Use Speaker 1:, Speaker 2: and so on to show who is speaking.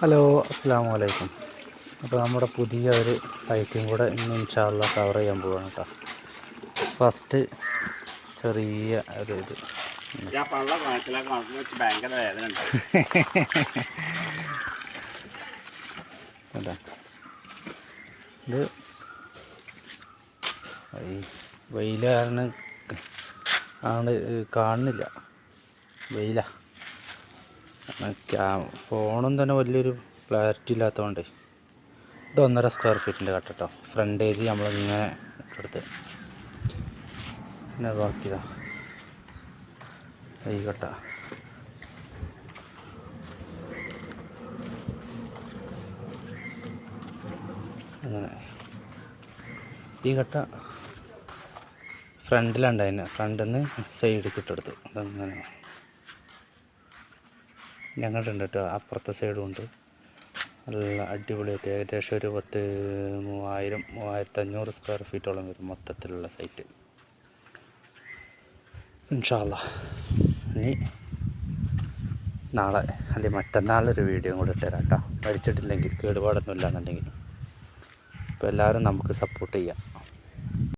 Speaker 1: Hello, അസ്സലാമു അലൈക്കും. അപ്പോൾ നമ്മുടെ പുതിയ ഒരു സൈറ്റും കൂടെ ഇന്ന് ഇൻഷാ അല്ലാഹ് കവർ ചെയ്യാൻ പോവാണ് കേട്ടോ. ഫസ്റ്റ് ചെറിയ ഒരു ഇത് അല്ല ഇത് വെയിൽ കാരണം ആണ് കാണുന്നില്ല, വെയില. ഫോണും തന്നെ വലിയൊരു ക്ലാരിറ്റി ഇല്ലാത്തതുകൊണ്ട് ഇത് 1.5 സ്ക്വയർ ഫീറ്റിൻ്റെ കട്ട കേട്ടോ. ഫ്രണ്ടേജ് നമ്മളിങ്ങനെ ഇട്ടെടുത്ത് പിന്നെ ബാക്കിയതാ ഈ കട്ട. അങ്ങനെ ഈ കട്ട ഫ്രണ്ടിലുണ്ടായിരുന്നു, ഫ്രണ്ടിൽ നിന്ന് സൈഡിലേക്ക് ഇട്ടെടുത്തു. അതങ്ങനെ ഞങ്ങളുണ്ട് കേട്ടോ. അപ്പുറത്തെ സൈഡും ഉണ്ട്. നല്ല അടിപൊളിയായിട്ട് ഏകദേശം ഒരു 3500 സ്ക്വയർ ഫീറ്റോളം വരും മൊത്തത്തിലുള്ള സൈറ്റ് ഇൻഷാ അല്ലാഹ്. ഇനി നാളെ അല്ലെങ്കിൽ മറ്റന്നാളൊരു വീഡിയോ കൂടെ ഇട്ടുതരാം കേട്ടോ, മരിച്ചിട്ടില്ലെങ്കിൽ, കേടുപാടൊന്നും ഇല്ലാന്നുണ്ടെങ്കിൽ. അപ്പോൾ എല്ലാവരും നമുക്ക് സപ്പോർട്ട് ചെയ്യാം.